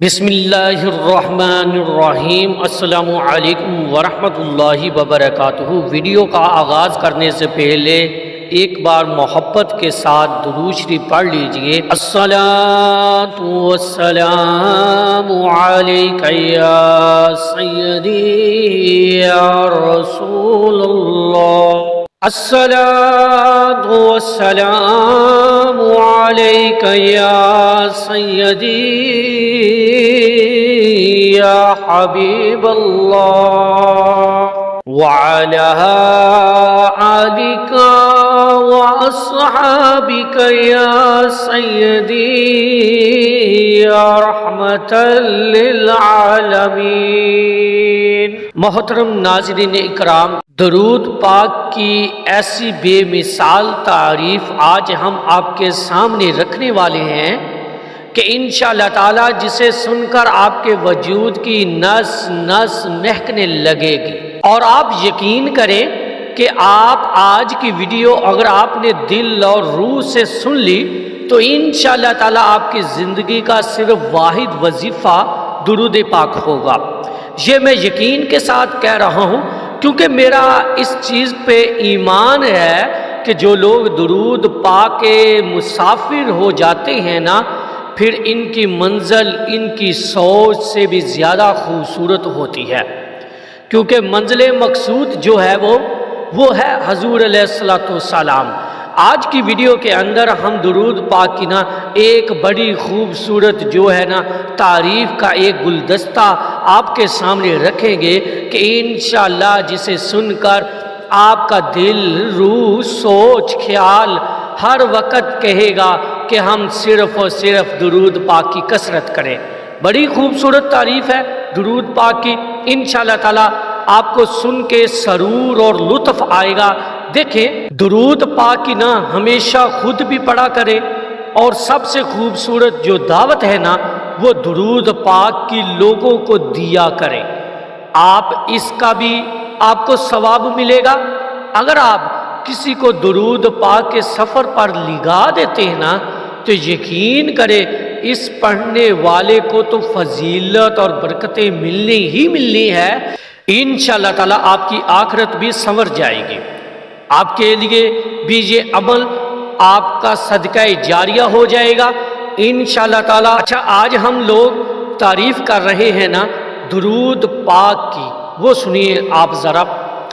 بسم اللہ الرحمن الرحیم۔ السلام علیکم ورحمۃ اللہ وبرکاتہ۔ ویڈیو کا آغاز کرنے سے پہلے ایک بار محبت کے ساتھ درود شریف پڑھ لیجئے۔ الصلاۃ والسلام علیک یا سیدی یا رسول اللہ، الصلاۃ والسلام علیک یا سیدی یا حبیب اللہ، وعلی آلک واصحابک یا سیدی یا رحمت للعالمین۔ محترم ناظرین اکرام، درود پاک کی ایسی بے مثال تعریف آج ہم آپ کے سامنے رکھنے والے ہیں کہ انشاءاللہ تعالی جسے سن کر آپ کے وجود کی نس نس مہکنے لگے گی، اور آپ یقین کریں کہ آپ آج کی ویڈیو اگر آپ نے دل اور روح سے سن لی تو انشاءاللہ تعالی آپ کی زندگی کا صرف واحد وظیفہ درود پاک ہوگا۔ یہ میں یقین کے ساتھ کہہ رہا ہوں کیونکہ میرا اس چیز پہ ایمان ہے کہ جو لوگ درود پاک کے مسافر ہو جاتے ہیں نا، پھر ان کی منزل ان کی سوچ سے بھی زیادہ خوبصورت ہوتی ہے، کیونکہ منزل مقصود جو ہے وہ ہے حضور علیہ السلام۔ آج کی ویڈیو کے اندر ہم درود پاک کی نا ایک بڑی خوبصورت جو ہے نا تعریف کا ایک گلدستہ آپ کے سامنے رکھیں گے کہ انشاءاللہ جسے سن کر آپ کا دل، روح، سوچ، خیال ہر وقت کہے گا کہ ہم صرف اور صرف درود پاک کی کثرت کریں۔ بڑی خوبصورت تعریف ہے درود پاک کی، انشاءاللہ تعالی آپ کو سن کے سرور اور لطف آئے گا۔ دیکھیں، درود پاک کی نا ہمیشہ خود بھی پڑھا کرے، اور سب سے خوبصورت جو دعوت ہے نا وہ درود پاک کی لوگوں کو دیا کریں۔ آپ اس کا بھی آپ کو ثواب ملے گا۔ اگر آپ کسی کو درود پاک کے سفر پر لگا دیتے ہیں نا تو یقین کرے اس پڑھنے والے کو تو فضیلت اور برکتیں ملنی ہی ملنی ہے۔ انشاءاللہ تعالی آپ کی آخرت بھی سنور جائے گی، آپ کے لیے بھی یہ عمل آپ کا صدقہ جاریہ ہو جائے گا انشاءاللہ تعالی۔ اچھا، آج ہم لوگ تعریف کر رہے ہیں نا درود پاک کی، وہ سنیے آپ ذرا،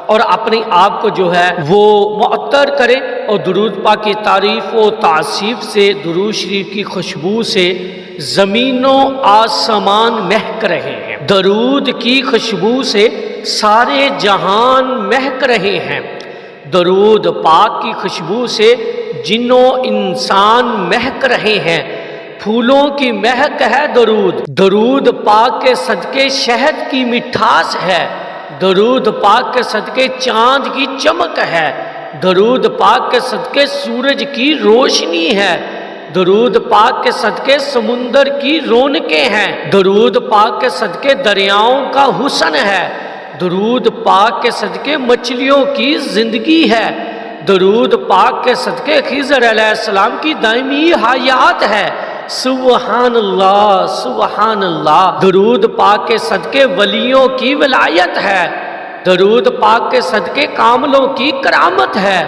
اور اپنے آپ کو جو ہے وہ معطر کریں، اور درود پاک کی تعریف و تعصیف سے، درود شریف کی خوشبو سے زمین و آسمان مہک رہے ہیں، درود کی خوشبو سے سارے جہان مہک رہے ہیں، درود پاک کی خوشبو سے جن و انسان مہک رہے ہیں، پھولوں کی مہک ہے درود پاک کے صدقے شہد کی مٹھاس ہے، درود پاک کے صدقے چاند کی چمک ہے، درود پاک کے صدقے سورج کی روشنی ہے، درود پاک کے صدقے سمندر کی رونقیں ہیں، درود پاک کے صدقے دریاؤں کا حسن ہے، درود پاک کے صدقے مچھلیوں کی زندگی ہے، درود پاک کے صدقے خضر علیہ السلام کی دائمی حیات ہے۔ سبحان اللہ سبحان اللہ۔ درود پاک کے صدقے ولیوں کی ولایت ہے، درود پاک کے صدقے کاملوں کی کرامت ہے،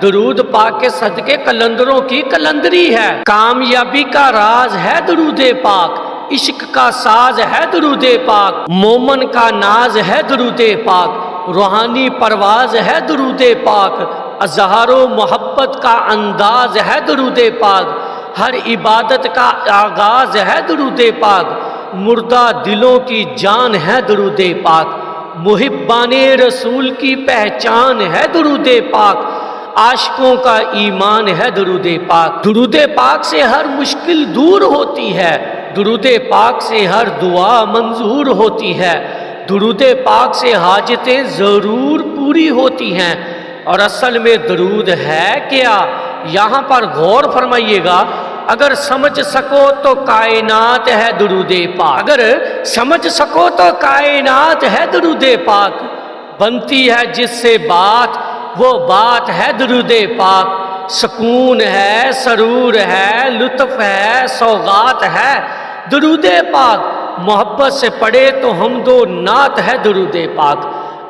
درود پاک کے صدقے کلندروں کی کلندری ہے، کامیابی کا راز ہے درود پاک، عشق کا ساز ہے درود پاک، مومن کا ناز ہے درود پاک، روحانی پرواز ہے درود پاک، اظہار و محبت کا انداز ہے درود پاک، ہر عبادت کا آغاز ہے درود پاک، مردہ دلوں کی جان ہے درود پاک، محبان رسول کی پہچان ہے درود پاک، عاشقوں کا ایمان ہے درود پاک، درود پاک سے ہر مشکل دور ہوتی ہے، درود پاک سے ہر دعا منظور ہوتی ہے، درود پاک سے حاجتیں ضرور پوری ہوتی ہیں۔ اور اصل میں درود ہے کیا، یہاں پر غور فرمائیے گا، اگر سمجھ سکو تو کائنات ہے درود پاک، اگر سمجھ سکو تو کائنات ہے درود پاک، بنتی ہے جس سے بات وہ بات ہے درود پاک، سکون ہے، سرور ہے، لطف ہے، سوغات ہے، درود پاک محبت سے پڑھے تو حمد و نعت ہے درود پاک،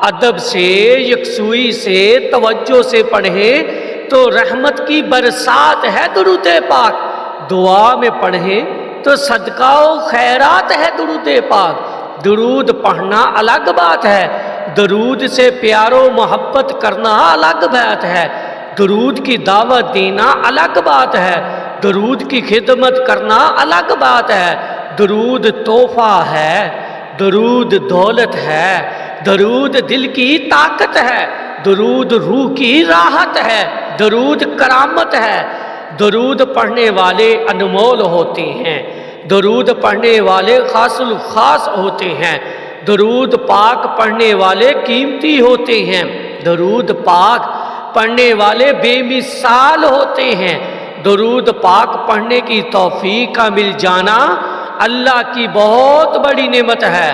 ادب سے یکسوئی سے توجہ سے پڑھے تو رحمت کی برسات ہے درود پاک، دعا میں پڑھیں تو صدقہ و خیرات ہے درود پاک۔ درود پڑھنا الگ بات ہے، درود سے پیار و محبت کرنا الگ بات ہے، درود کی دعوت دینا الگ بات ہے، درود کی خدمت کرنا الگ بات ہے۔ درود تحفہ ہے، درود دولت ہے، درود دل کی طاقت ہے، درود روح کی راحت ہے، درود کرامت ہے۔ درود پڑھنے والے انمول ہوتے ہیں، درود پڑھنے والے خاص الخاص ہوتے ہیں، درود پاک پڑھنے والے قیمتی ہوتے ہیں، درود پاک پڑھنے والے بے مثال ہوتے ہیں۔ درود پاک پڑھنے کی توفیق کا مل جانا اللہ کی بہت بڑی نعمت ہے۔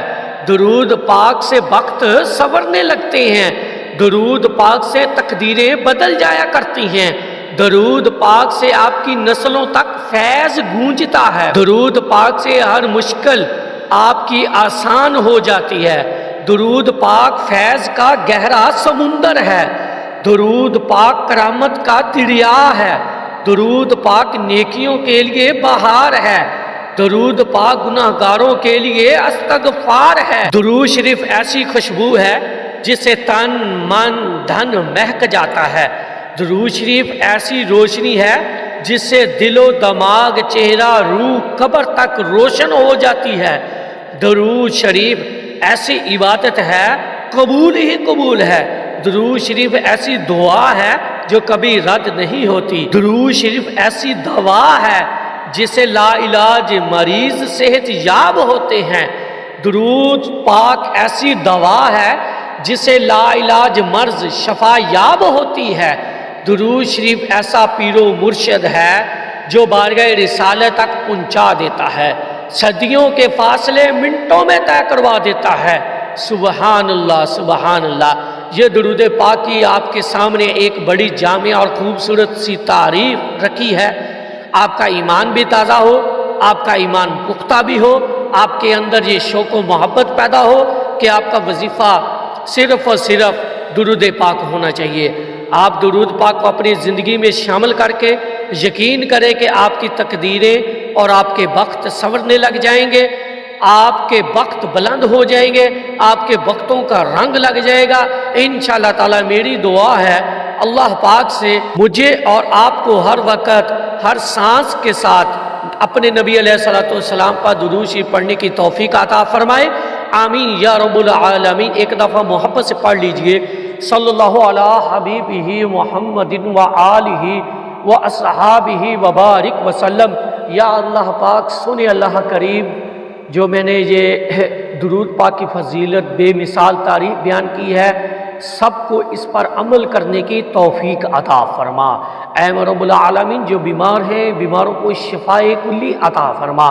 درود پاک سے وقت سنورنے لگتے ہیں، درود پاک سے تقدیریں بدل جایا کرتی ہیں، درود پاک سے آپ کی نسلوں تک فیض گونجتا ہے، درود پاک سے ہر مشکل آپ کی آسان ہو جاتی ہے، درود پاک فیض کا گہرا سمندر ہے، درود پاک کرامت کا دریا ہے، درود پاک نیکیوں کے لیے بہار ہے، درود پاک گناہگاروں کے لیے استغفار ہے۔ درود شریف ایسی خوشبو ہے جس سے تن من دھن مہک جاتا ہے، درود شریف ایسی روشنی ہے جس سے دل و دماغ چہرہ روح قبر تک روشن ہو جاتی ہے، درود شریف ایسی عبادت ہے قبول ہی قبول ہے، درود شریف ایسی دعا ہے جو کبھی رد نہیں ہوتی، درود شریف ایسی دوا ہے جس سے لا علاج مریض صحت یاب ہوتے ہیں، درود پاک ایسی دوا ہے جس سے لا علاج مرض شفا یاب ہوتی ہے، درود شریف ایسا پیر و مرشد ہے جو بارگاہ رسالت تک پہنچا دیتا ہے، صدیوں کے فاصلے منٹوں میں طے کروا دیتا ہے۔ سبحان اللہ سبحان اللہ۔ یہ درود پاک کی آپ کے سامنے ایک بڑی جامع اور خوبصورت سی تعریف رکھی ہے۔ آپ کا ایمان بھی تازہ ہو، آپ کا ایمان پختہ بھی ہو، آپ کے اندر یہ شوق و محبت پیدا ہو کہ آپ کا وظیفہ صرف اور صرف درود پاک ہونا چاہیے۔ آپ درود پاک کو اپنی زندگی میں شامل کر کے یقین کریں کہ آپ کی تقدیریں اور آپ کے وقت سنورنے لگ جائیں گے، آپ کے وقت بلند ہو جائیں گے، آپ کے وقتوں کا رنگ لگ جائے گا۔ انشاءاللہ تعالی میری دعا ہے اللہ پاک سے مجھے اور آپ کو ہر وقت ہر سانس کے ساتھ اپنے نبی علیہ السلام پر درود شریف پڑھنے کی توفیق عطا فرمائے، آمین یا رب العالمین۔ ایک دفعہ محبت سے پڑھ لیجئے، صلی اللہ علی حبیبہ محمد و آلہ و اصحابہ وبارک وسلم۔ یا اللہ پاک سنے اللہ کریم، جو میں نے یہ درود پاک کی فضیلت بے مثال تعریف بیان کی ہے، سب کو اس پر عمل کرنے کی توفیق عطا فرما۔ اے رب العالمین، جو بیمار ہیں بیماروں کو شفائے کلی عطا فرما۔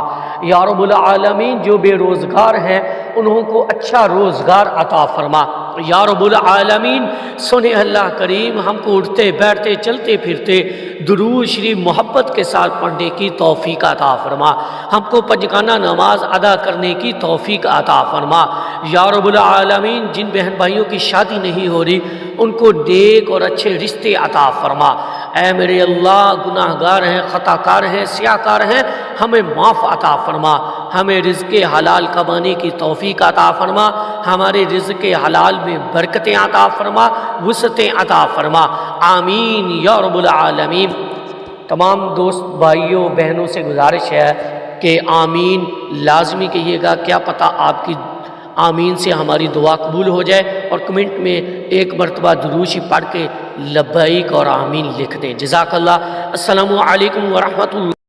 یا رب العالمین، جو بے روزگار ہیں انہوں کو اچھا روزگار عطا فرما۔ یا رب العالمین، سنے اللہ کریم ہم کو اٹھتے بیٹھتے چلتے پھرتے درود شریف محبت کے ساتھ پڑھنے کی توفیق عطا فرما، ہم کو پنجگانہ نماز ادا کرنے کی توفیق عطا فرما۔ یا رب العالمین، جن بہن بھائیوں کی شادی نہیں ہو رہی ان کو نیک اور اچھے رشتے عطا فرما۔ اے میرے اللہ، گناہ گار ہیں، خطا کار ہیں، سیاہ کار ہیں، ہمیں معاف عطا فرما، ہمیں رزق حلال کمانے کی توفیق عطا فرما، ہمارے رزق حلال میں برکتیں عطا فرما، وسعتیں عطا فرما، آمین یا رب العالمین۔ تمام دوست بھائیوں بہنوں سے گزارش ہے کہ آمین لازمی کہیے گا، کیا پتہ آپ کی آمین سے ہماری دعا قبول ہو جائے، اور کمنٹ میں ایک مرتبہ درود شریف پڑھ کے لبیک اور آمین لکھ دیں۔ جزاک اللہ۔ السلام علیکم ورحمۃ اللہ۔